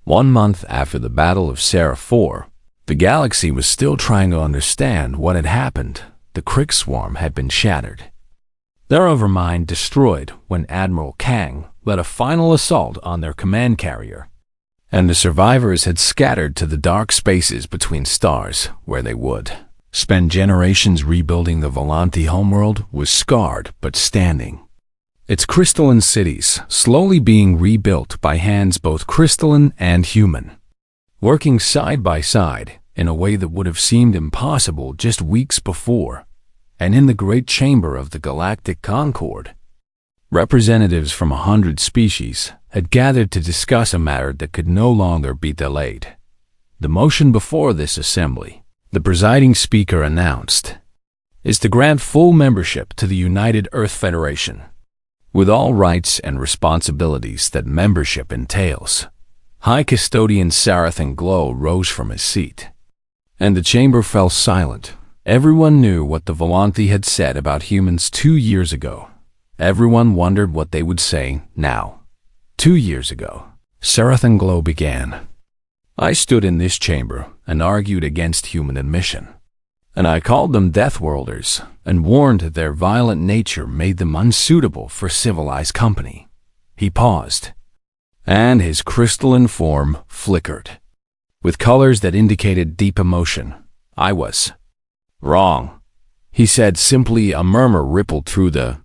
1 month after the Battle of Seraph 4, the galaxy was still trying to understand what had happened. The Crick Swarm had been shattered, their overmind destroyed when Admiral Kang led a final assault on their command carrier, and the survivors had scattered to the dark spaces between stars where they would spend generations rebuilding. The Volanti homeworld was scarred but standing, its crystalline cities slowly being rebuilt by hands both crystalline and human, working side by side in a way that would have seemed impossible just weeks before. And in the great chamber of the Galactic Concord, representatives from 100 species had gathered to discuss a matter that could no longer be delayed. The motion before this assembly, the presiding speaker announced, is to grant full membership to the United Earth Federation, with all rights and responsibilities that membership entails. High Custodian Sarathan Glow rose from his seat, and the chamber fell silent. Everyone knew what the Volanti had said about humans 2 years ago. Everyone wondered what they would say now. 2 years ago, Sarathan Glow began. I stood in this chamber and argued against human admission, and I called them Deathworlders and warned that their violent nature made them unsuitable for civilized company. He paused, and his crystalline form flickered, with colors that indicated deep emotion. I was wrong, he said simply. A murmur rippled through the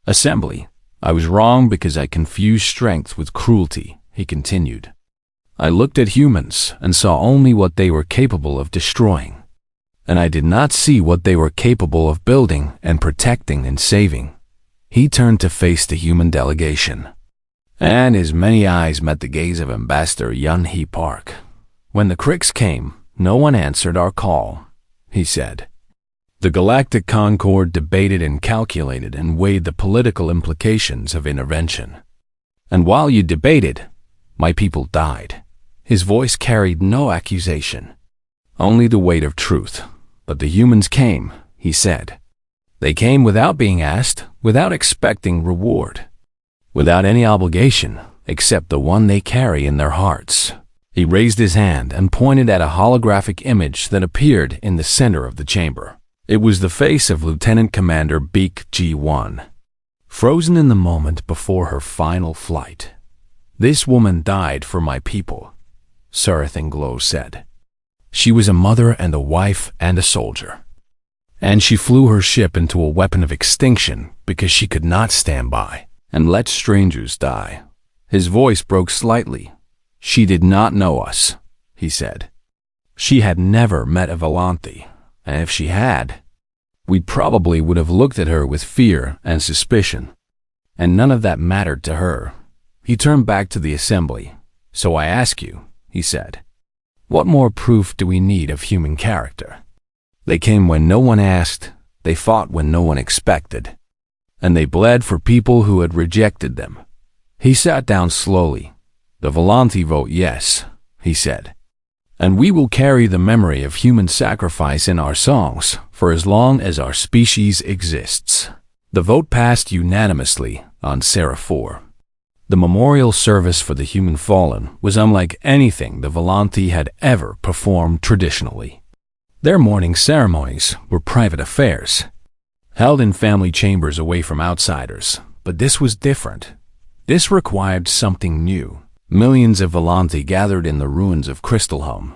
assembly. I was wrong because I confused strength with cruelty, he continued. I looked at humans and saw only what they were capable of destroying, and I did not see what they were capable of building and protecting and saving. He turned to face the human delegation, and his many eyes met the gaze of Ambassador Yun-Hee Park. When the Cricks came, no one answered our call, he said. The Galactic Concord debated and calculated and weighed the political implications of intervention. And while you debated, my people died. His voice carried no accusation, only the weight of truth. But the humans came, he said. They came without being asked, without expecting reward, without any obligation except the one they carry in their hearts. He raised his hand and pointed at a holographic image that appeared in the center of the chamber. It was the face of Lieutenant Commander Beak G1, frozen in the moment before her final flight. This woman died for my people, Sarathan Glow said. She was a mother and a wife and a soldier, and she flew her ship into a weapon of extinction because she could not stand by and let strangers die. His voice broke slightly. She did not know us, he said. She had never met a Volanti, and if she had, we probably would have looked at her with fear and suspicion, and none of that mattered to her. He turned back to the assembly. So I ask you, he said, what more proof do we need of human character? They came when no one asked, they fought when no one expected, and they bled for people who had rejected them. He sat down slowly. The Volanti vote yes, he said, and we will carry the memory of human sacrifice in our songs for as long as our species exists. The vote passed unanimously on Seraph 4. The memorial service for the human fallen was unlike anything the Volanti had ever performed traditionally. Their mourning ceremonies were private affairs, held in family chambers away from outsiders, but this was different. This required something new. Millions of Volanti gathered in the ruins of Crystalhome,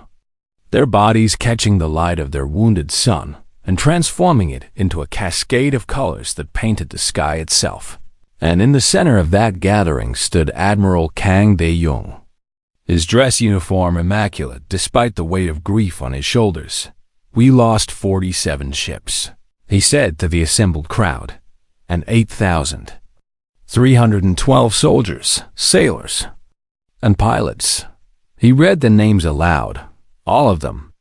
their bodies catching the light of their wounded sun and transforming it into a cascade of colors that painted the sky itself. And in the center of that gathering stood Admiral Kang De-Young, his dress uniform immaculate despite the weight of grief on his shoulders. We lost 47 ships, he said to the assembled crowd, and 8,312 soldiers, sailors, and pilots. He read the names aloud, all of them,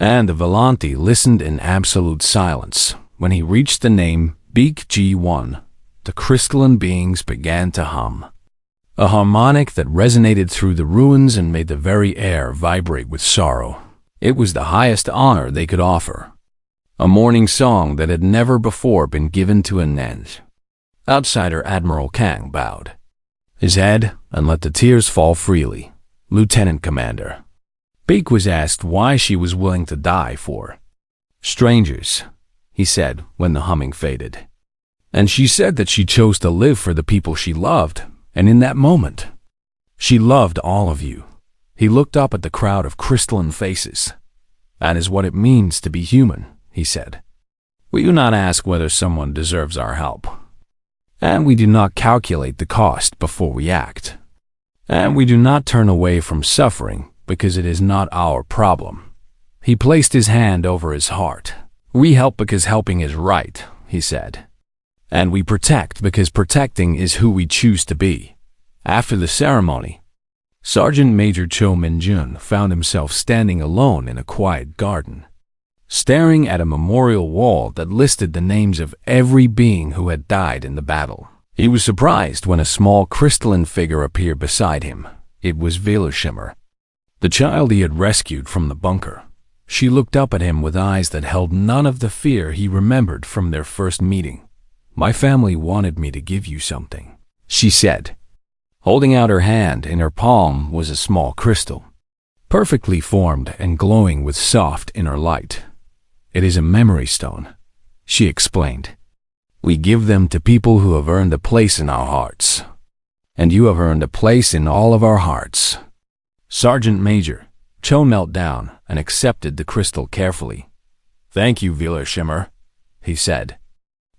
and the Volanti listened in absolute silence. When he reached the name Beak G1, the crystalline beings began to hum, a harmonic that resonated through the ruins and made the very air vibrate with sorrow. It was the highest honor they could offer, a mourning song that had never before been given to an end. Outsider Admiral Kang bowed his head and let the tears fall freely. Lieutenant Commander. Beak was asked why she was willing to die for strangers, he said when the humming faded. And she said that she chose to live for the people she loved, and in that moment, she loved all of you. He looked up at the crowd of crystalline faces. That is what it means to be human, he said. We do not ask whether someone deserves our help. And we do not calculate the cost before we act. And we do not turn away from suffering because it is not our problem. He placed his hand over his heart. We help because helping is right, he said. And we protect because protecting is who we choose to be. After the ceremony, Sergeant Major Cho Min-jun found himself standing alone in a quiet garden, staring at a memorial wall that listed the names of every being who had died in the battle. He was surprised when a small crystalline figure appeared beside him. It was Velashimmer, the child he had rescued from the bunker. She looked up at him with eyes that held none of the fear he remembered from their first meeting. My family wanted me to give you something, she said. Holding out her hand, in her palm was a small crystal, perfectly formed and glowing with soft inner light. It is a memory stone, she explained. We give them to people who have earned a place in our hearts. And you have earned a place in all of our hearts. Sergeant Major Cho knelt down and accepted the crystal carefully. Thank you, Velashimmer, he said.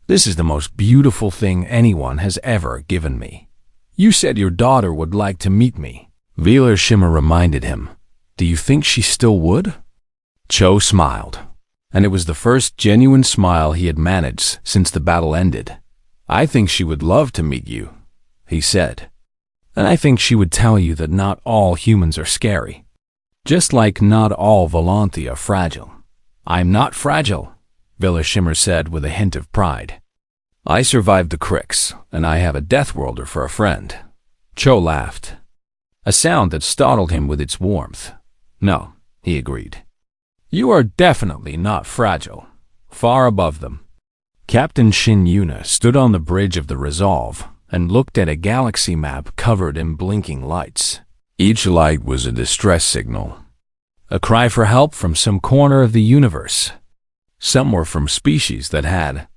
This is the most beautiful thing anyone has ever given me. You said your daughter would like to meet me. Velashimmer reminded him. Do you think she still would? Cho smiled, and it was the first genuine smile he had managed since the battle ended. I think she would love to meet you, he said. And I think she would tell you that not all humans are scary. Just like not all Volanthi are fragile. I'm not fragile, Velashimmer said with a hint of pride. I survived the Crix, and I have a Deathworlder for a friend. Cho laughed, a sound that startled him with its warmth. No, he agreed. You are definitely not fragile. Far above them. Captain Shin Yuna stood on the bridge of the Resolve and looked at a galaxy map covered in blinking lights. Each light was a distress signal, a cry for help from some corner of the universe. Some were from species that had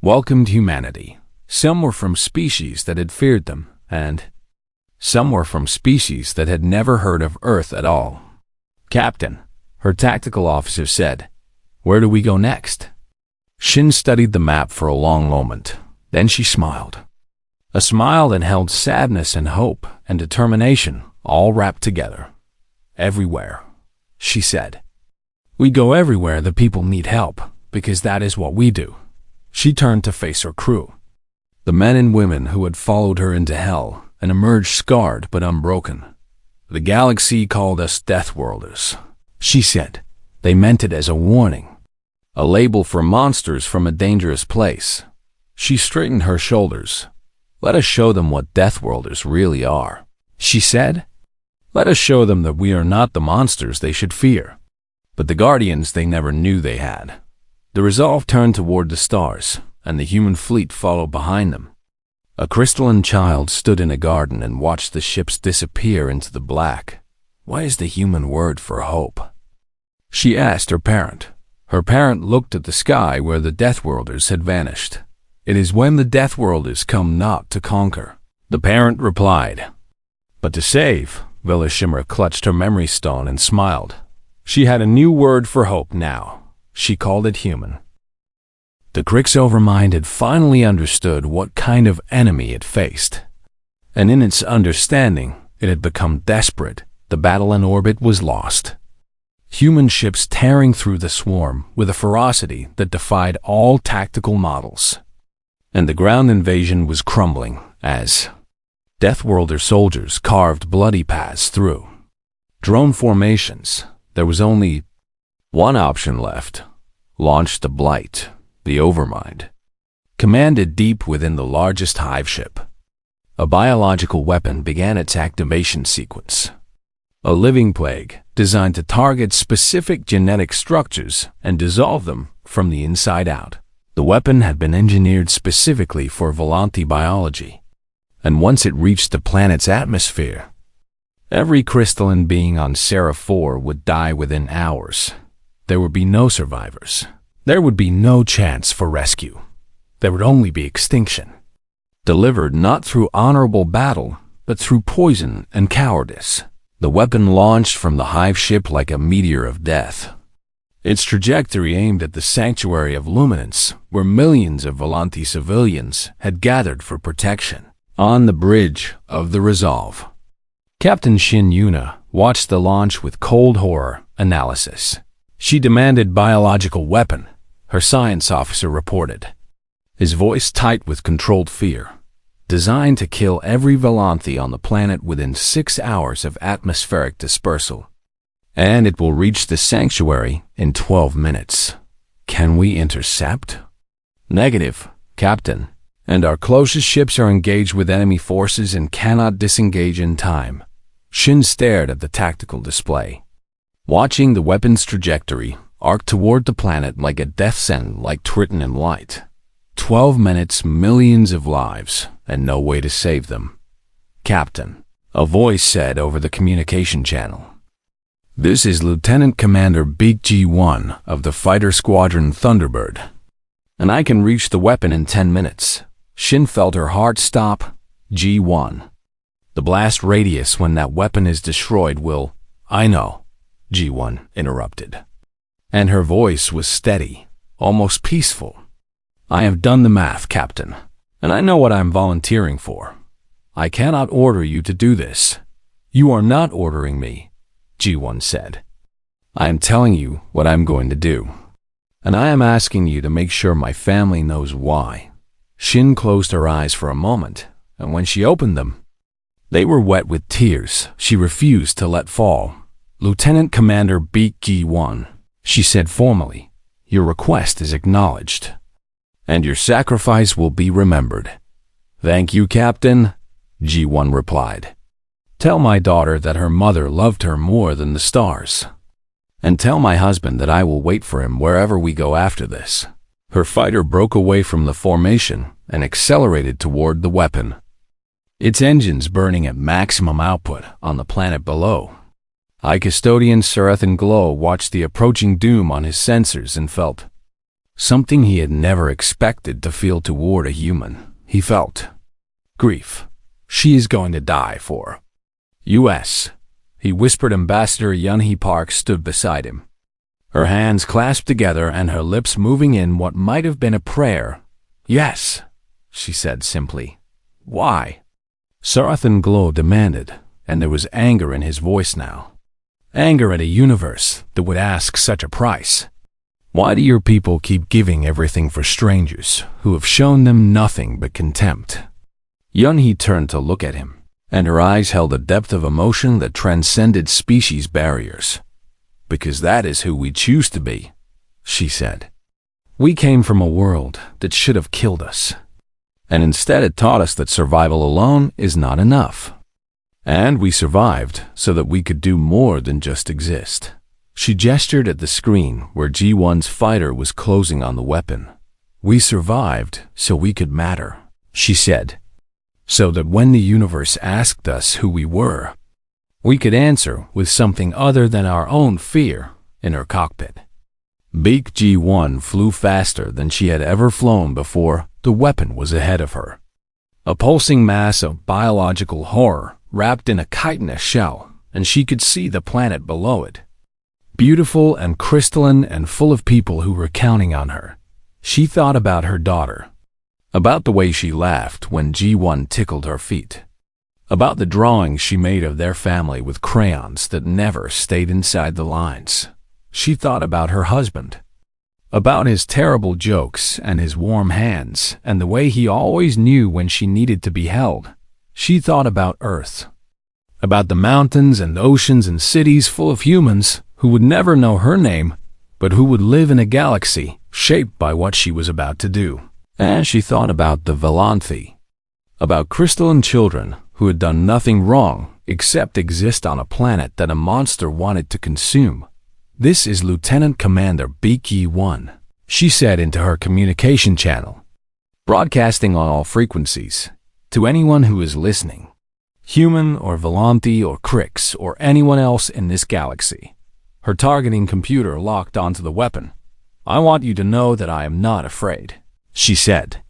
welcomed humanity. Some were from species that had feared them, and some were from species that had never heard of Earth at all. Captain, her tactical officer said, where do we go next? Shin studied the map for a long moment. Then she smiled. A smile that held sadness and hope and determination all wrapped together. Everywhere, she said. We go everywhere the people need help, because that is what we do. She turned to face her crew, the men and women who had followed her into hell and emerged scarred but unbroken. The galaxy called us Deathworlders, she said. They meant it as a warning, a label for monsters from a dangerous place. She straightened her shoulders. Let us show them what Deathworlders really are, she said. Let us show them that we are not the monsters they should fear, but the guardians they never knew they had. The Resolve turned toward the stars, and the human fleet followed behind them. A crystalline child stood in a garden and watched the ships disappear into the black. What is the human word for hope? She asked her parent. Her parent looked at the sky where the Deathworlders had vanished. It is when the Deathworlders come not to conquer, the parent replied. But to save. Velashimmer clutched her memory stone and smiled. She had a new word for hope now. She called it human. The Crix Overmind had finally understood what kind of enemy it faced. And in its understanding, it had become desperate. The battle in orbit was lost. Human ships tearing through the swarm with a ferocity that defied all tactical models. And the ground invasion was crumbling as Deathworlder soldiers carved bloody paths through drone formations. There was only one option left. Launch the Blight, the Overmind, commanded deep within the largest hive ship. A biological weapon began its activation sequence. A living plague designed to target specific genetic structures and dissolve them from the inside out. The weapon had been engineered specifically for Volanthi biology, and once it reached the planet's atmosphere, Every crystalline being on Seraph 4 would die within hours. There would be no survivors. There would be no chance for rescue. There would only be extinction. Delivered not through honorable battle, but through poison and cowardice. The weapon launched from the hive ship like a meteor of death. Its trajectory aimed at the sanctuary of luminance, where millions of Volanti civilians had gathered for protection. On the bridge of the Resolve, Captain Shin Yuna watched the launch with cold horror analysis. She demanded biological weapon, her science officer reported, his voice tight with controlled fear. Designed to kill every Volanthi on the planet within 6 hours of atmospheric dispersal. And it will reach the sanctuary in 12 minutes. Can we intercept? Negative, Captain. And our closest ships are engaged with enemy forces and cannot disengage in time. Shin stared at the tactical display, watching the weapon's trajectory arc toward the planet like a death sentence like Triton in light. 12 minutes, millions of lives, and no way to save them. Captain, a voice said over the communication channel. This is Lieutenant Commander Beak G1 of the Fighter Squadron Thunderbird. And I can reach the weapon in 10 minutes. Shin felt her heart stop. G1. The blast radius when that weapon is destroyed will... I know, G1 interrupted. And her voice was steady, almost peaceful. I have done the math, Captain, and I know what I'm volunteering for. I cannot order you to do this. You are not ordering me, G1 said. I am telling you what I'm going to do, and I am asking you to make sure my family knows why. Shin closed her eyes for a moment, and when she opened them, they were wet with tears she refused to let fall. Lieutenant Commander Beak G1, she said formally, your request is acknowledged, and your sacrifice will be remembered. Thank you, Captain, G1 replied. Tell my daughter that her mother loved her more than the stars. And tell my husband that I will wait for him wherever we go after this. Her fighter broke away from the formation and accelerated toward the weapon, its engines burning at maximum output on the planet below. High Custodian Sir Ethan Glow watched the approaching doom on his sensors and felt something he had never expected to feel toward a human. He felt grief. She is going to die for U.S., he whispered. Ambassador Yunhee Park stood beside him, her hands clasped together and her lips moving in what might have been a prayer. Yes, she said simply. Why? Sir Ethan Glow demanded, and there was anger in his voice now. Anger at a universe that would ask such a price. Why do your people keep giving everything for strangers who have shown them nothing but contempt? Yunhee turned to look at him, and her eyes held a depth of emotion that transcended species barriers. Because that is who we choose to be, she said. We came from a world that should have killed us, and instead it taught us that survival alone is not enough. And we survived so that we could do more than just exist. She gestured at the screen where G1's fighter was closing on the weapon. We survived so we could matter, she said. So that when the universe asked us who we were, we could answer with something other than our own fear in her cockpit. Beak G1 flew faster than she had ever flown before. The weapon was ahead of her, a pulsing mass of biological horror wrapped in a chitinous shell, and she could see the planet below it. Beautiful and crystalline and full of people who were counting on her. She thought about her daughter, about the way she laughed when G1 tickled her feet, about the drawings she made of their family with crayons that never stayed inside the lines. She thought about her husband, about his terrible jokes and his warm hands and the way he always knew when she needed to be held. She thought about Earth, about the mountains and oceans and cities full of humans who would never know her name, but who would live in a galaxy shaped by what she was about to do. And she thought about the Volanthi, about crystalline children who had done nothing wrong except exist on a planet that a monster wanted to consume. This is Lieutenant Commander Beak G1, she said into her communication channel, broadcasting on all frequencies. To anyone who is listening, human or Volanti or Crix or anyone else in this galaxy. Her targeting computer locked onto the weapon. I want you to know that I am not afraid, she said.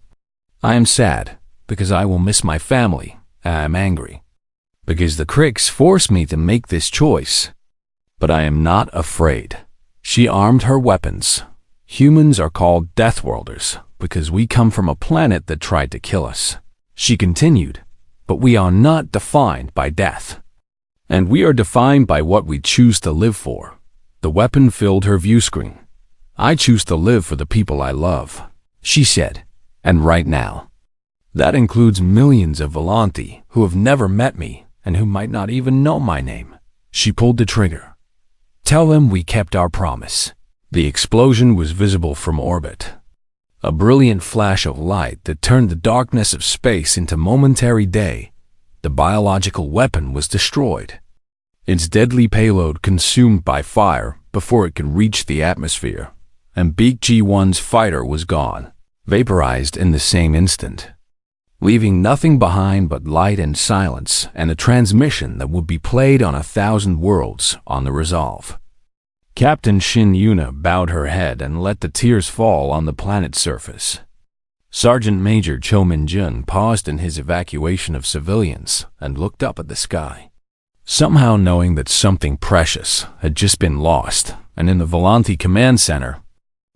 I am sad because I will miss my family, and I am angry because the Crix forced me to make this choice. But I am not afraid. She armed her weapons. Humans are called Deathworlders because we come from a planet that tried to kill us. She continued, but we are not defined by death. And we are defined by what we choose to live for. The weapon filled her view screen. I choose to live for the people I love, she said, and right now. That includes millions of Volanti who have never met me and who might not even know my name. She pulled the trigger. Tell them we kept our promise. The explosion was visible from orbit. A brilliant flash of light that turned the darkness of space into momentary day. The biological weapon was destroyed. Its deadly payload consumed by fire before it could reach the atmosphere, and Beak G1's fighter was gone, vaporized in the same instant, leaving nothing behind but light and silence and a transmission that would be played on 1,000 worlds on the Resolve. Captain Shin Yuna bowed her head and let the tears fall on the planet's surface. Sergeant Major Cho Min-jun paused in his evacuation of civilians and looked up at the sky, somehow knowing that something precious had just been lost, and in the Volanti Command Center,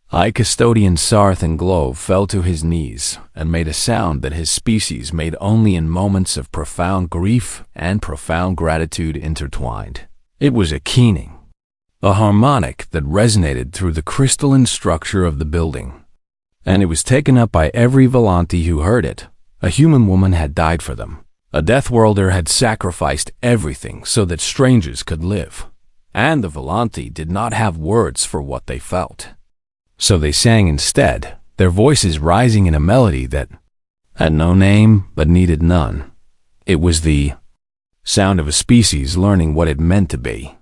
High Custodian Sarthan Glove fell to his knees and made a sound that his species made only in moments of profound grief and profound gratitude intertwined. It was a keening, a harmonic that resonated through the crystalline structure of the building, and it was taken up by every Volanti who heard it. A human woman had died for them. A Deathworlder had sacrificed everything so that strangers could live, and the Volanti did not have words for what they felt. So they sang instead, their voices rising in a melody that had no name but needed none. It was the sound of a species learning what it meant to be,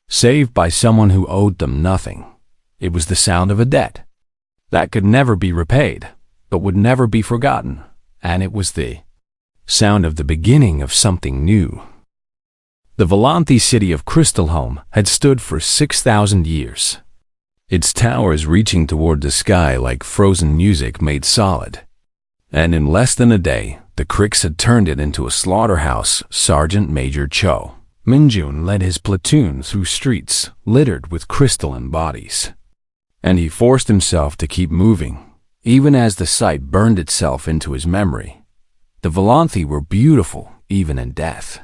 saved by someone who owed them nothing. It was the sound of a debt that could never be repaid, but would never be forgotten, and it was the sound of the beginning of something new. The Volanti city of Crystalholm had stood for 6,000 years, its towers reaching toward the sky like frozen music made solid. And in less than a day, the Crix had turned it into a slaughterhouse. Sergeant Major Cho Min-jun led his platoon through streets littered with crystalline bodies, and he forced himself to keep moving, even as the sight burned itself into his memory. The Volanti were beautiful even in death,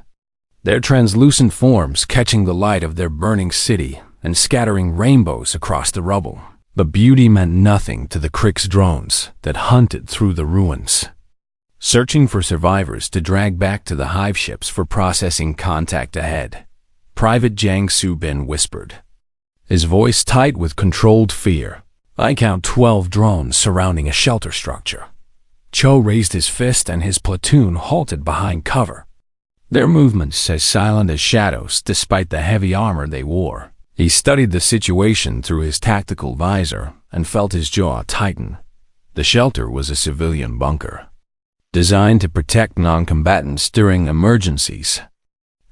their translucent forms catching the light of their burning city and scattering rainbows across the rubble. But beauty meant nothing to the Crix drones that hunted through the ruins, searching for survivors to drag back to the hive ships for processing. Contact ahead, Private Jang Soo-bin whispered, his voice tight with controlled fear. I count 12 drones surrounding a shelter structure. Cho raised his fist and his platoon halted behind cover, their movements as silent as shadows despite the heavy armor they wore. He studied the situation through his tactical visor and felt his jaw tighten. The shelter was a civilian bunker, designed to protect non-combatants during emergencies,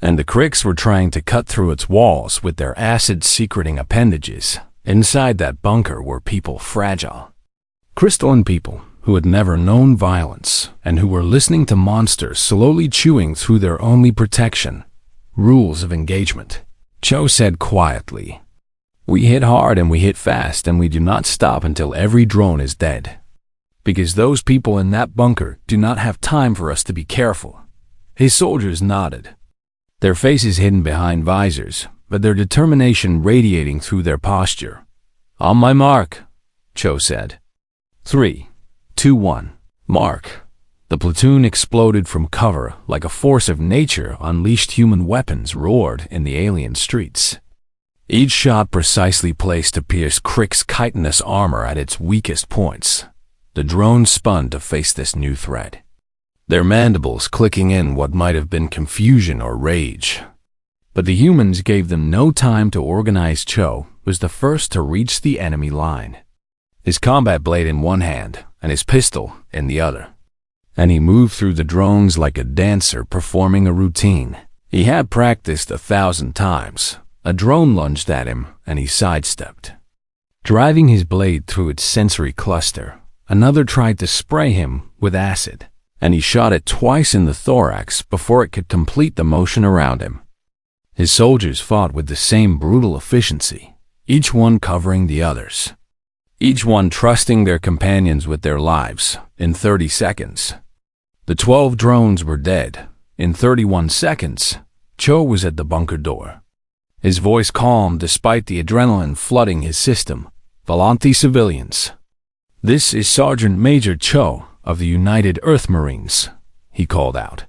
and the Crix were trying to cut through its walls with their acid-secreting appendages. Inside that bunker were people fragile, crystalline people who had never known violence and who were listening to monsters slowly chewing through their only protection, rules of engagement. Cho said quietly, we hit hard and we hit fast and we do not stop until every drone is dead. Because those people in that bunker do not have time for us to be careful. His soldiers nodded, their faces hidden behind visors, but their determination radiating through their posture. On my mark, Cho said. 3, 2, 1, mark. The platoon exploded from cover like a force of nature. Unleashed human weapons roared in the alien streets, each shot precisely placed to pierce Crix's chitinous armor at its weakest points. The drones spun to face this new threat, their mandibles clicking in what might have been confusion or rage. But the humans gave them no time to organize. Cho was the first to reach the enemy line, his combat blade in one hand and his pistol in the other. and he moved through the drones like a dancer performing a routine. He had practiced 1,000 times. A drone lunged at him, and he sidestepped, driving his blade through its sensory cluster. Another tried to spray him with acid, and he shot it twice in the thorax before it could complete the motion around him. His soldiers fought with the same brutal efficiency, each one covering the others, each one trusting their companions with their lives. In 30 seconds, the 12 drones were dead. In 31 seconds, Cho was at the bunker door, his voice calm despite the adrenaline flooding his system. "Volante civilians. This is Sergeant Major Cho of the United Earth Marines," he called out.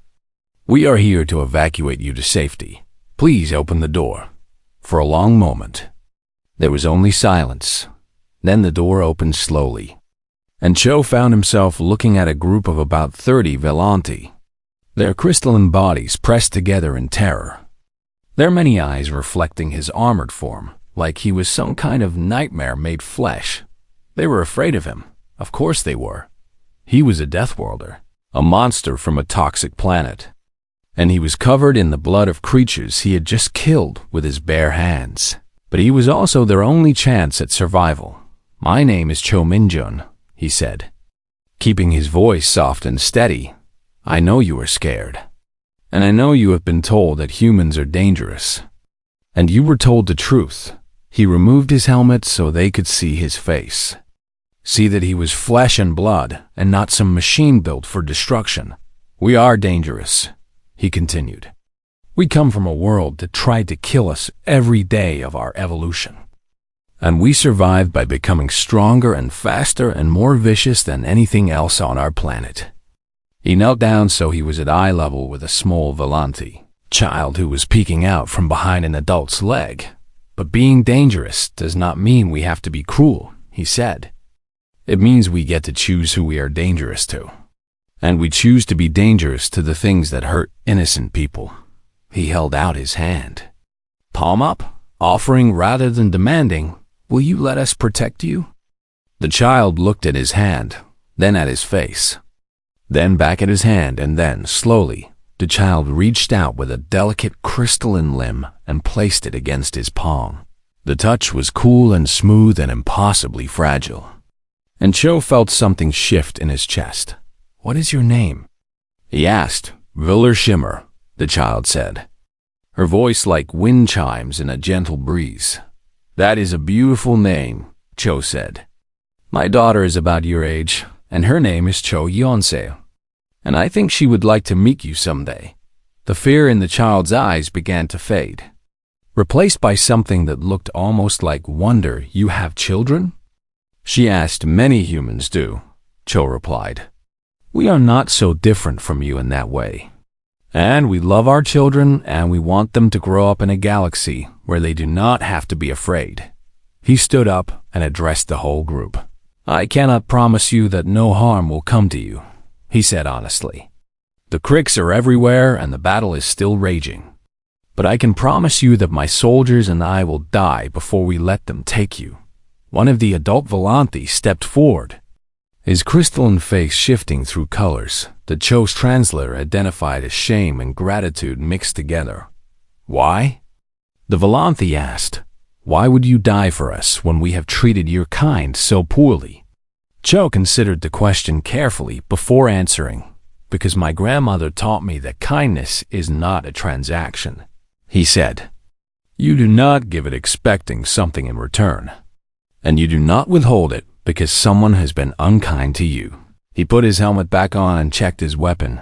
"We are here to evacuate you to safety. Please open the door." For a long moment, there was only silence. Then the door opened slowly, and Cho found himself looking at a group of about 30 Volante, their crystalline bodies pressed together in terror, their many eyes reflecting his armored form, like he was some kind of nightmare made flesh. They were afraid of him. Of course they were. He was a Deathworlder, a monster from a toxic planet, and he was covered in the blood of creatures he had just killed with his bare hands. But he was also their only chance at survival. "My name is Cho Minjun," he said, keeping his voice soft and steady. "I know you are scared, and I know you have been told that humans are dangerous. And you were told the truth." He removed his helmet so they could see his face, see that he was flesh and blood and not some machine built for destruction. "We are dangerous," he continued. "We come from a world that tried to kill us every day of our evolution. And we survived by becoming stronger and faster and more vicious than anything else on our planet." He knelt down so he was at eye level with a small Volante child who was peeking out from behind an adult's leg. "But being dangerous does not mean we have to be cruel," he said. "It means we get to choose who we are dangerous to. And we choose to be dangerous to the things that hurt innocent people." He held out his hand, palm up, offering rather than demanding, "Will you let us protect you?" The child looked at his hand, then at his face, then back at his hand, and then, slowly, the child reached out with a delicate crystalline limb and placed it against his palm. The touch was cool and smooth and impossibly fragile. And Cho felt something shift in his chest. "What is your name?" he asked. "Viller Shimmer," the child said, her voice like wind chimes in a gentle breeze. "That is a beautiful name," Cho said. "My daughter is about your age, and her name is Cho Yonsei, and I think she would like to meet you someday." The fear in the child's eyes began to fade, replaced by something that looked almost like wonder. "You have children?" she asked. "Many humans do," Cho replied. "We are not so different from you in that way. And we love our children, and we want them to grow up in a galaxy where they do not have to be afraid." He stood up and addressed the whole group. "I cannot promise you that no harm will come to you," he said honestly. "The Cricks are everywhere and the battle is still raging. But I can promise you that my soldiers and I will die before we let them take you." One of the adult Volante stepped forward, his crystalline face shifting through colors that Cho's translator identified as shame and gratitude mixed together. "Why?" the Volante asked. "Why would you die for us when we have treated your kind so poorly?" Cho considered the question carefully before answering. "Because my grandmother taught me that kindness is not a transaction," he said. "You do not give it expecting something in return, and you do not withhold it because someone has been unkind to you." He put his helmet back on and checked his weapon.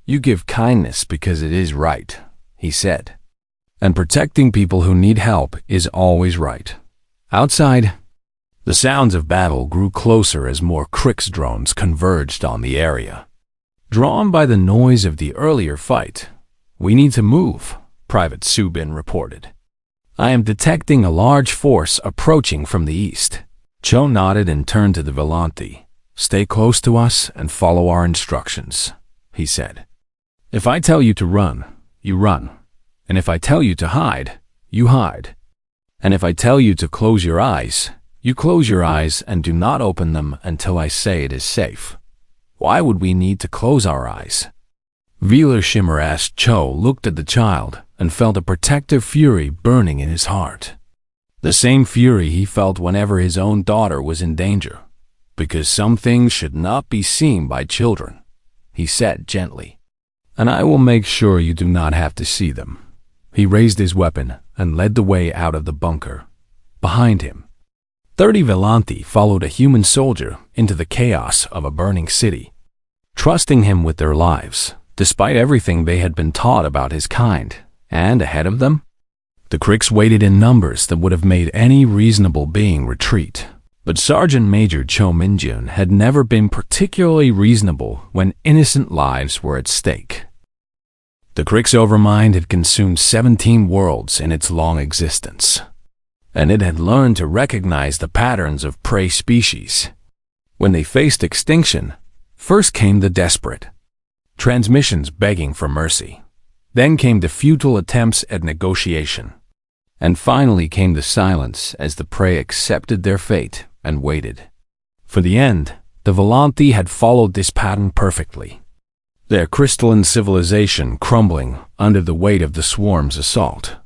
"You give kindness because it is right," he said. "And protecting people who need help is always right." Outside, the sounds of battle grew closer as more Crix drones converged on the area, drawn by the noise of the earlier fight. "We need to move," Private Subin reported. "I am detecting a large force approaching from the east." Cho nodded and turned to the Volante. "Stay close to us and follow our instructions," he said. "If I tell you to run, you run. And if I tell you to hide, you hide. And if I tell you to close your eyes, you close your eyes and do not open them until I say it is safe." Why would we need to close our eyes? Velar Shimmer asked. Cho looked at the child and felt a protective fury burning in his heart. The same fury he felt whenever his own daughter was in danger. Because some things should not be seen by children, he said gently. And I will make sure you do not have to see them. He raised his weapon and led the way out of the bunker. Behind him, 30 Volanthi followed a human soldier into the chaos of a burning city, trusting him with their lives, despite everything they had been taught about his kind. And ahead of them, the Krix waited in numbers that would have made any reasonable being retreat. But Sergeant Major Cho Minjun had never been particularly reasonable when innocent lives were at stake. The Krix Overmind had consumed 17 worlds in its long existence, and it had learned to recognize the patterns of prey species. When they faced extinction, first came the desperate, transmissions begging for mercy. Then came the futile attempts at negotiation. And finally came the silence as the prey accepted their fate and waited. For the end, the Volanthi had followed this pattern perfectly, their crystalline civilization crumbling under the weight of the swarm's assault.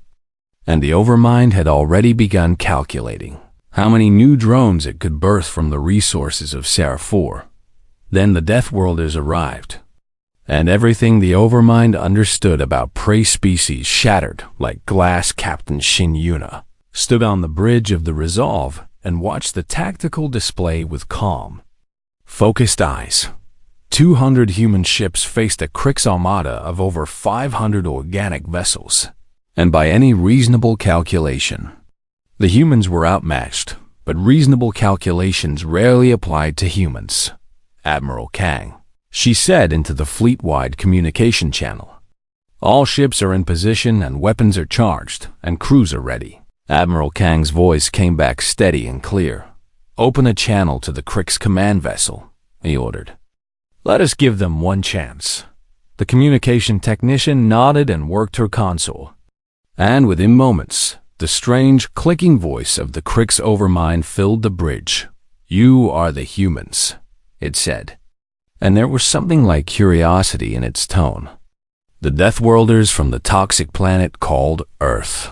And the Overmind had already begun calculating how many new drones it could birth from the resources of Seraph 4. Then the Deathworlders arrived, and everything the Overmind understood about prey species shattered like glass. Captain Shin Yuna stood on the bridge of the Resolve and watched the tactical display with calm, focused eyes. 200 human ships faced a Krix Armada of over 500 organic vessels, and by any reasonable calculation, the humans were outmatched, but reasonable calculations rarely applied to humans. Admiral Kang, she said into the fleet-wide communication channel. All ships are in position and weapons are charged and crews are ready. Admiral Kang's voice came back steady and clear. Open a channel to the Krix command vessel, he ordered. Let us give them one chance. The communication technician nodded and worked her console. And within moments, the strange clicking voice of the Krix Overmind filled the bridge. You are the humans, it said. And there was something like curiosity in its tone. The Deathworlders from the toxic planet called Earth.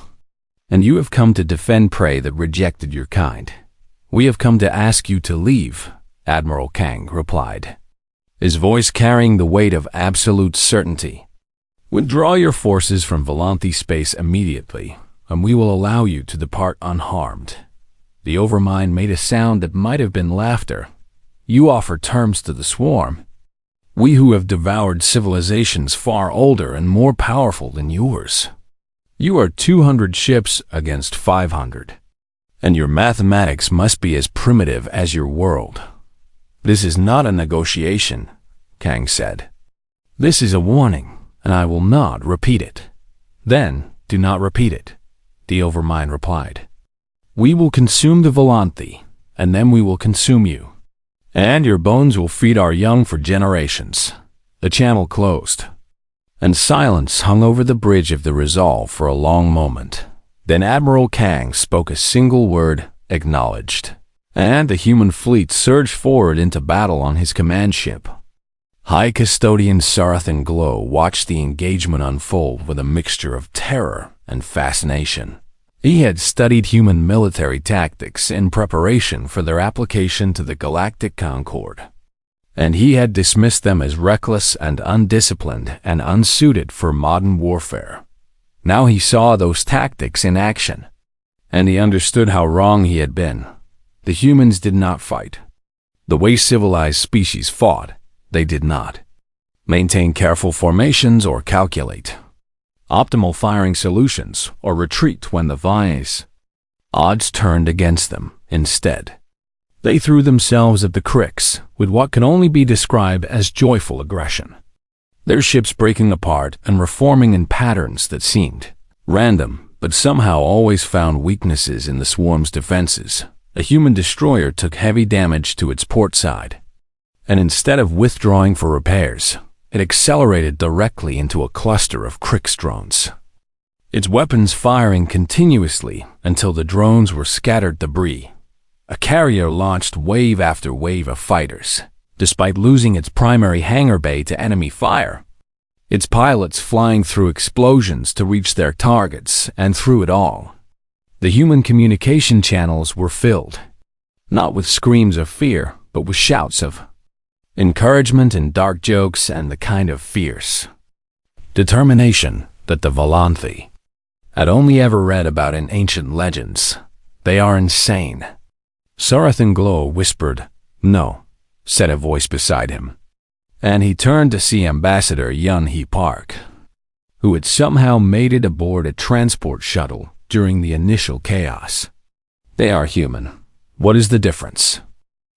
And you have come to defend prey that rejected your kind. We have come to ask you to leave, Admiral Kang replied, his voice carrying the weight of absolute certainty. Withdraw your forces from Volanthi space immediately, and we will allow you to depart unharmed. The Overmind made a sound that might have been laughter. You offer terms to the swarm. We who have devoured civilizations far older and more powerful than yours. You are 200 ships against 500, and your mathematics must be as primitive as your world. This is not a negotiation, Kang said. This is a warning, and I will not repeat it. Then, do not repeat it, the Overmind replied. We will consume the Volanthi, and then we will consume you. And your bones will feed our young for generations. The channel closed, and silence hung over the bridge of the Resolve for a long moment. Then Admiral Kang spoke a single word, acknowledged, and the human fleet surged forward into battle on his command ship. High Custodian Sarathan Glow watched the engagement unfold with a mixture of terror and fascination. He had studied human military tactics in preparation for their application to the Galactic Concord, and he had dismissed them as reckless and undisciplined and unsuited for modern warfare. Now he saw those tactics in action, and he understood how wrong he had been. The humans did not fight the way civilized species fought. They did not maintain careful formations or calculate optimal firing solutions or retreat when the odds turned against them. Instead, they threw themselves at the Krix with what can only be described as joyful aggression, their ships breaking apart and reforming in patterns that seemed random but somehow always found weaknesses in the swarm's defenses. A human destroyer took heavy damage to its port side, and instead of withdrawing for repairs, it accelerated directly into a cluster of Krix drones, its weapons firing continuously until the drones were scattered debris. A carrier launched wave after wave of fighters, despite losing its primary hangar bay to enemy fire. Its pilots flying through explosions to reach their targets, and through it all, the human communication channels were filled, not with screams of fear, but with shouts of encouragement and dark jokes and the kind of fierce determination that the Volanthi had only ever read about in ancient legends. They are insane. Sarathan Glow whispered, "No," said a voice beside him. And he turned to see Ambassador Yun-Hee Park, who had somehow made it aboard a transport shuttle during the initial chaos. "They are human. What is the difference?"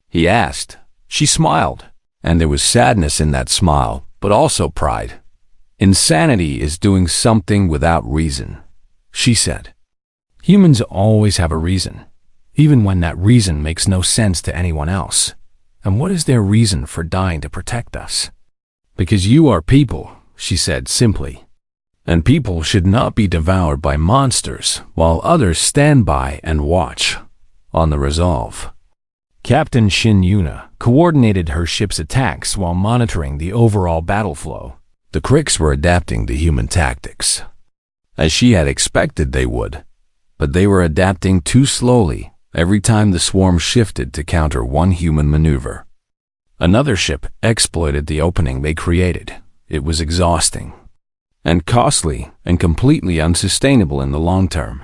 he asked. She smiled, and there was sadness in that smile, but also pride. "Insanity is doing something without reason," she said. "Humans always have a reason, even when that reason makes no sense to anyone else. And what is their reason for dying to protect us?" "Because you are people," she said simply. "And people should not be devoured by monsters while others stand by and watch." On the Resolve, Captain Shin Yuna coordinated her ship's attacks while monitoring the overall battle flow. The Krix were adapting to human tactics, as she had expected they would, but they were adapting too slowly every time the swarm shifted to counter one human maneuver. Another ship exploited the opening they created. It was exhausting and costly and completely unsustainable in the long term.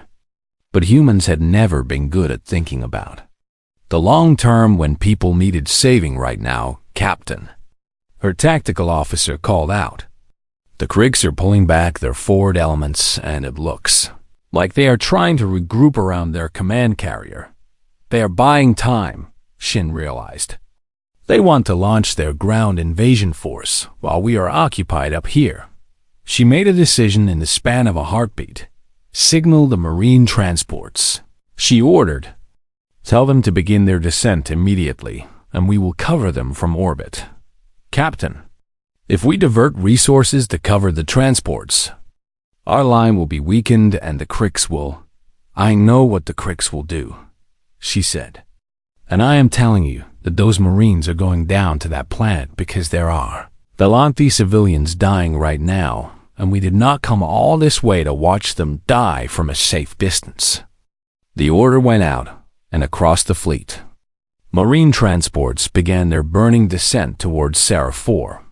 But humans had never been good at thinking about the long term when people needed saving right now, Captain. Her tactical officer called out. "The Krix are pulling back their forward elements, and it looks like they are trying to regroup around their command carrier. They are buying time," Shin realized. "They want to launch their ground invasion force while we are occupied up here." She made a decision in the span of a heartbeat. "Signal the marine transports," she ordered. "Tell them to begin their descent immediately, and we will cover them from orbit." "Captain, if we divert resources to cover the transports, our line will be weakened and the Krix will—" "I know what the Krix will do," she said. "And I am telling you that those Marines are going down to that planet because there are Volanthi civilians dying right now, and we did not come all this way to watch them die from a safe distance." The order went out, and across the fleet, Marine transports began their burning descent towards Seraph 4.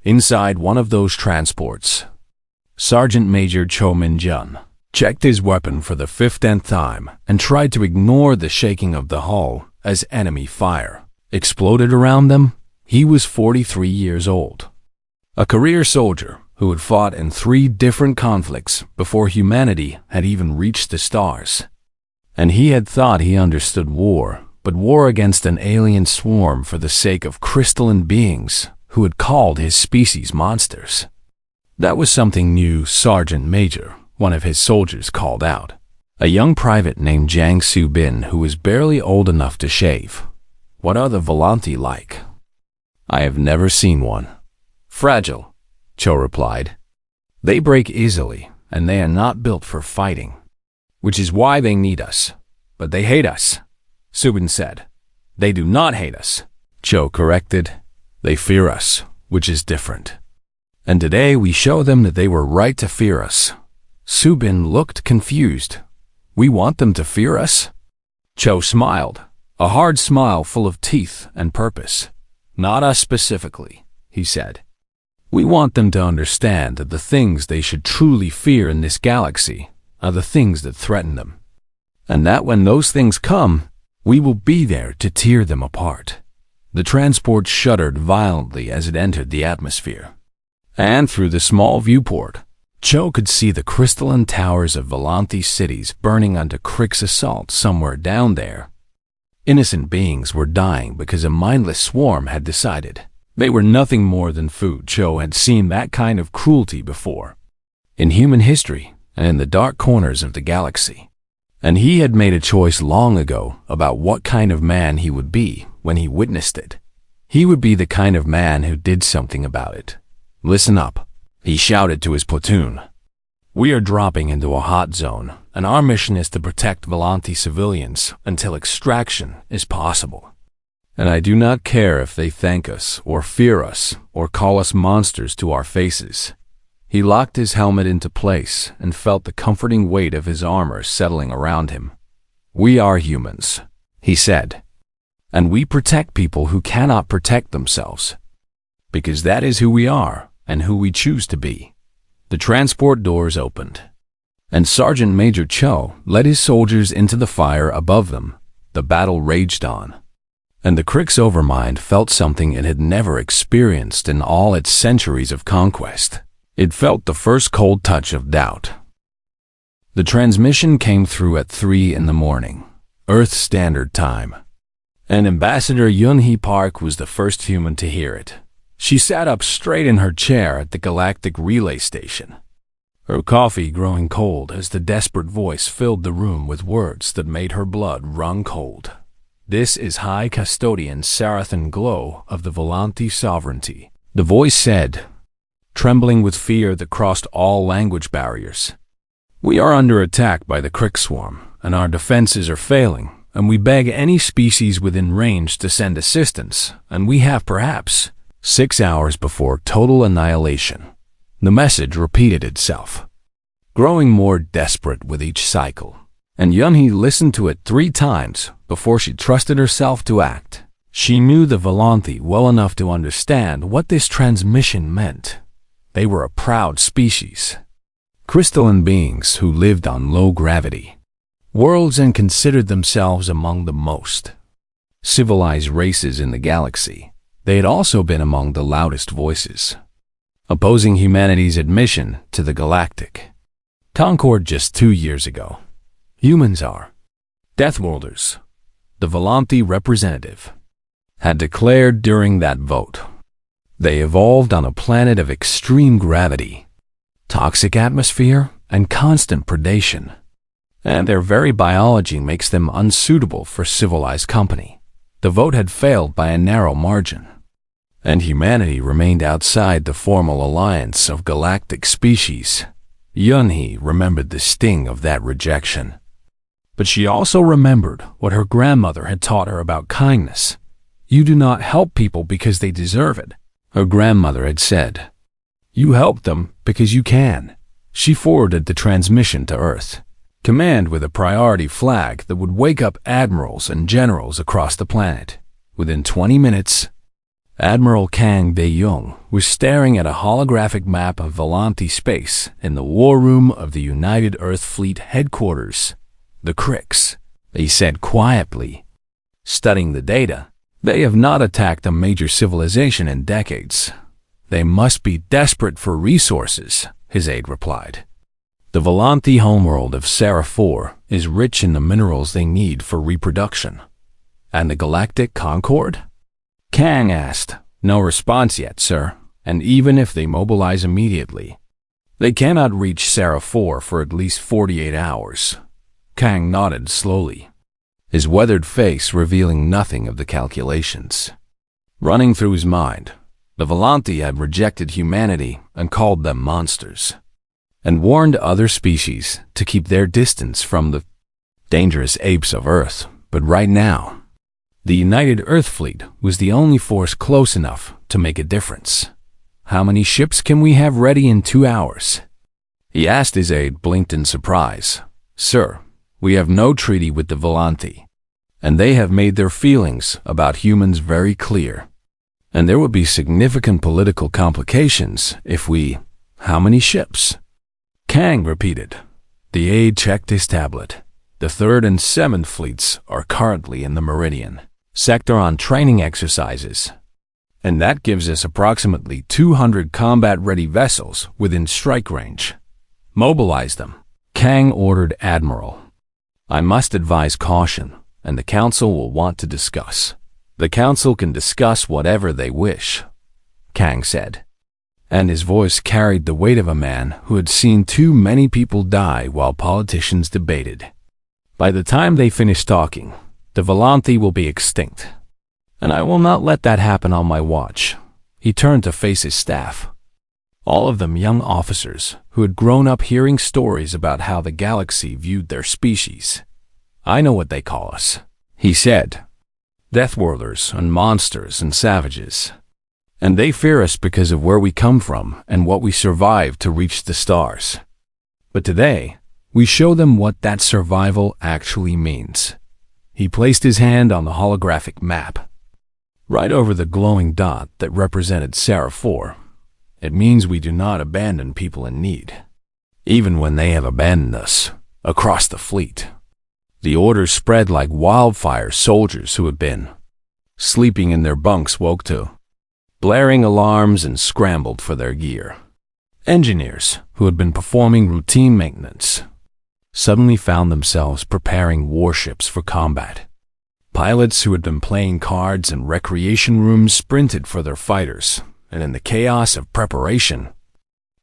Inside one of those transports, Sergeant Major Cho Min-jun checked his weapon for the 15th time and tried to ignore the shaking of the hull as enemy fire exploded around them. He was 43 years old, a career soldier who had fought in 3 different conflicts before humanity had even reached the stars. And he had thought he understood war, but war against an alien swarm for the sake of crystalline beings who had called his species monsters. That was something new. Sergeant Major, one of his soldiers, called out. A young private named Jang Soo-bin who was barely old enough to shave. "What are the Volanthi like?" "I have never seen one." "Fragile," Cho replied. "They break easily, and they are not built for fighting, which is why they need us. But they hate us," Subin said. "They do not hate us," Cho corrected. "They fear us, which is different. And today we show them that they were right to fear us." Subin looked confused. "We want them to fear us?" Cho smiled, a hard smile full of teeth and purpose. "Not us specifically," he said. "We want them to understand that the things they should truly fear in this galaxy are the things that threaten them. And that when those things come, we will be there to tear them apart." The transport shuddered violently as it entered the atmosphere. And through the small viewport, Cho could see the crystalline towers of Volanthi cities burning under Krix assault somewhere down there. Innocent beings were dying because a mindless swarm had decided they were nothing more than food. Cho had seen that kind of cruelty before, in human history and in the dark corners of the galaxy. And he had made a choice long ago about what kind of man he would be when he witnessed it. He would be the kind of man who did something about it. "Listen up," he shouted to his platoon. "We are dropping into a hot zone, and our mission is to protect Volanthi civilians until extraction is possible. And I do not care if they thank us, or fear us, or call us monsters to our faces. He locked his helmet into place and felt the comforting weight of his armor settling around him. We are humans, he said. And we protect people who cannot protect themselves. Because that is who we are, and who we choose to be. The transport doors opened, and Sergeant Major Cho led his soldiers into the fire above them. The battle raged on, and the Krix Overmind felt something it had never experienced in all its centuries of conquest. It felt the first cold touch of doubt. The transmission came through at 3 in the morning, Earth Standard Time, and Ambassador Yun-hee Park was the first human to hear it. She sat up straight in her chair at the Galactic Relay Station, her coffee growing cold as the desperate voice filled the room with words that made her blood run cold. This is High Custodian Sarathan Glow of the Volanti Sovereignty, the voice said, trembling with fear that crossed all language barriers. We are under attack by the Krix Swarm, and our defenses are failing, and we beg any species within range to send assistance, and we have perhaps 6 hours before total annihilation. The message repeated itself, growing more desperate with each cycle, and Yun-hee listened to it 3 times before she trusted herself to act. She knew the Volanti well enough to understand what this transmission meant. They were a proud species, crystalline beings who lived on low gravity worlds and considered themselves among the most civilized races in the galaxy. They had also been among the loudest voices, opposing humanity's admission to the Galactic Concord just 2 years ago. Humans are Deathworlders, the Volanti representative had declared during that vote. They evolved on a planet of extreme gravity, toxic atmosphere, and constant predation, and their very biology makes them unsuitable for civilized company. The vote had failed by a narrow margin, and humanity remained outside the formal alliance of galactic species. Yun-hee remembered the sting of that rejection. But she also remembered what her grandmother had taught her about kindness. You do not help people because they deserve it, her grandmother had said. You help them because you can. She forwarded the transmission to Earth Command with a priority flag that would wake up admirals and generals across the planet. Within 20 minutes, Admiral Kang Dae-young was staring at a holographic map of Volanti space in the war room of the United Earth Fleet headquarters. The Krix, he said quietly, studying the data. They have not attacked a major civilization in decades. They must be desperate for resources, his aide replied. The Volanti homeworld of Seraph 4 is rich in the minerals they need for reproduction. And the Galactic Concord? Kang asked. No response yet, sir. And even if they mobilize immediately, they cannot reach Seraph 4 for at least 48 hours. Kang nodded slowly, his weathered face revealing nothing of the calculations running through his mind. The Volanti had rejected humanity and called them monsters, and warned other species to keep their distance from the dangerous apes of Earth. But right now, the United Earth Fleet was the only force close enough to make a difference. How many ships can we have ready in 2 hours? He asked. His aide blinked in surprise. Sir, we have no treaty with the Volanti, and they have made their feelings about humans very clear. And there would be significant political complications if we... How many ships? Kang repeated. The aide checked his tablet. The 3rd and 7th fleets are currently in the Meridian sector on training exercises, and that gives us approximately 200 combat-ready vessels within strike range. Mobilize them, Kang ordered Admiral. I must advise caution, and the Council will want to discuss. The Council can discuss whatever they wish, Kang said, and his voice carried the weight of a man who had seen too many people die while politicians debated. By the time they finish talking, the Volanti will be extinct, and I will not let that happen on my watch. He turned to face his staff, all of them young officers who had grown up hearing stories about how the galaxy viewed their species. I know what they call us, he said. Deathworlders and monsters and savages. And they fear us because of where we come from and what we survived to reach the stars. But today, we show them what that survival actually means. He placed his hand on the holographic map, right over the glowing dot that represented Seraphor. It means we do not abandon people in need, even when they have abandoned us, across the fleet. The orders spread like wildfire. Soldiers who had been sleeping in their bunks woke to blaring alarms and scrambled for their gear. Engineers who had been performing routine maintenance suddenly found themselves preparing warships for combat. Pilots who had been playing cards in recreation rooms sprinted for their fighters, and in the chaos of preparation,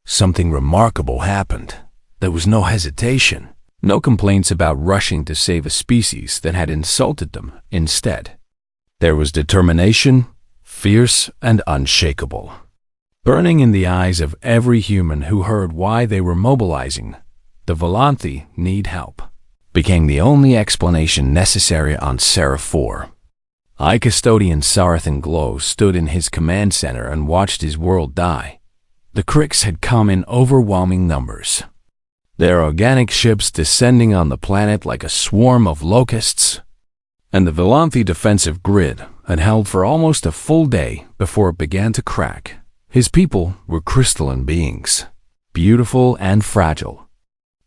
something remarkable happened. There was no hesitation, no complaints about rushing to save a species that had insulted them. Instead, there was determination, fierce and unshakable, burning in the eyes of every human who heard why they were mobilizing. The Volanthi need help became the only explanation necessary on Seraphor. High Custodian Sarathan Glow stood in his command center and watched his world die. The Krix had come in overwhelming numbers, their organic ships descending on the planet like a swarm of locusts, and the Volanthi defensive grid had held for almost a full day before it began to crack. His people were crystalline beings, beautiful and fragile,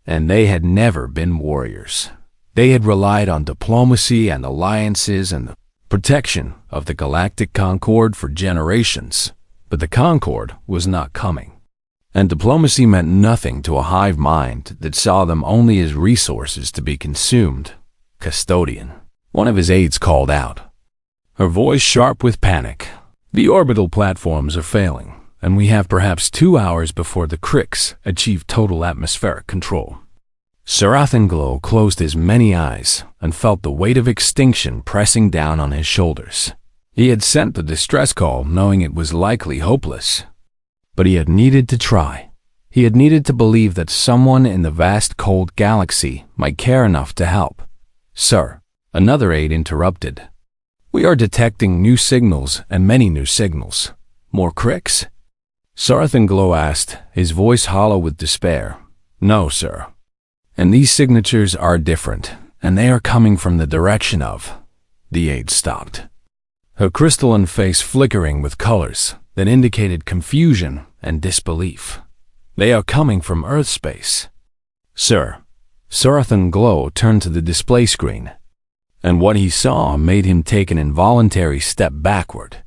and they had never been warriors. They had relied on diplomacy and alliances and the protection of the Galactic Concord for generations, but the Concord was not coming, and diplomacy meant nothing to a hive mind that saw them only as resources to be consumed. Custodian, one of his aides called out, her voice sharp with panic. The orbital platforms are failing, and we have perhaps 2 hours before the Krix achieve total atmospheric control. Sarathan Glow closed his many eyes and felt the weight of extinction pressing down on his shoulders. He had sent the distress call knowing it was likely hopeless, but he had needed to try. He had needed to believe that someone in the vast cold galaxy might care enough to help. Sir, another aide interrupted. We are detecting new signals and many new signals. More Krix? Sarathan Glow asked, his voice hollow with despair. No, sir. And these signatures are different, and they are coming from the direction of... The aide stopped, her crystalline face flickering with colors that indicated confusion and disbelief. They are coming from Earth space. Sir, Sarathan Glow turned to the display screen, and what he saw made him take an involuntary step backward.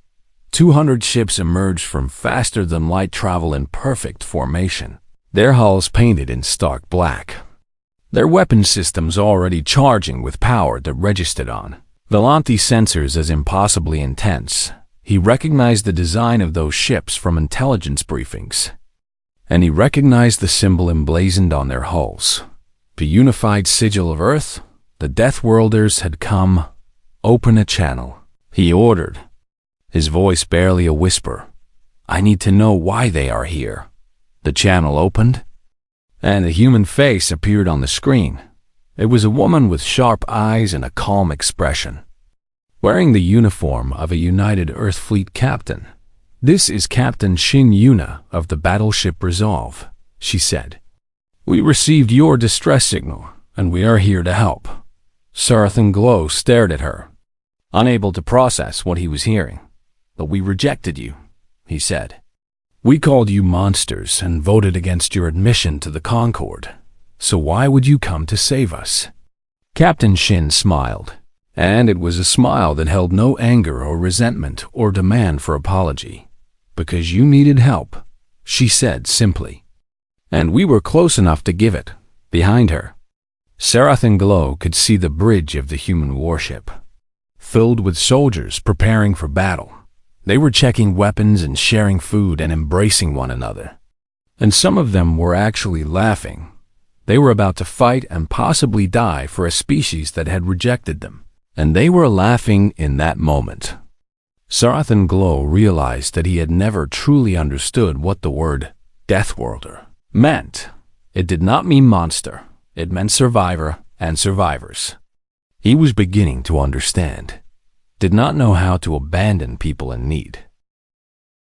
200 ships emerged from faster-than-light travel in perfect formation, their hulls painted in stark black, their weapon systems already charging with power that registered on Volanthi sensors as impossibly intense. He recognized the design of those ships from intelligence briefings, and he recognized the symbol emblazoned on their hulls. The unified sigil of Earth. The Deathworlders had come. Open a channel, he ordered, his voice barely a whisper. I need to know why they are here. The channel opened, and a human face appeared on the screen. It was a woman with sharp eyes and a calm expression, wearing the uniform of a United Earth Fleet captain. This is Captain Shin Yuna of the battleship Resolve, she said. We received your distress signal, and we are here to help. Sarathan Glow stared at her, unable to process what he was hearing. But we rejected you, he said. We called you monsters and voted against your admission to the Concord. So why would you come to save us? Captain Shin smiled, and it was a smile that held no anger or resentment or demand for apology. Because you needed help, she said simply. And we were close enough to give it. Behind her, Sarathan Glow could see the bridge of the human warship, filled with soldiers preparing for battle. They were checking weapons and sharing food and embracing one another. And some of them were actually laughing. They were about to fight and possibly die for a species that had rejected them. And they were laughing in that moment. Sarathan Glow realized that he had never truly understood what the word Deathworlder meant. It did not mean monster. It meant survivor and survivors. He was beginning to understand. did not know how to abandon people in need.